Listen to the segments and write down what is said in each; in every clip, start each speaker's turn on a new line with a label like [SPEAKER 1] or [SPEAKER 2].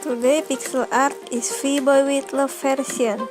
[SPEAKER 1] Today pixel art is V-Boy with Love version.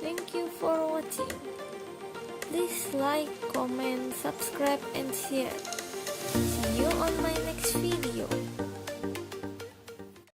[SPEAKER 1] Thank you for watching. Please like, comment, subscribe, and share. See you on my next video.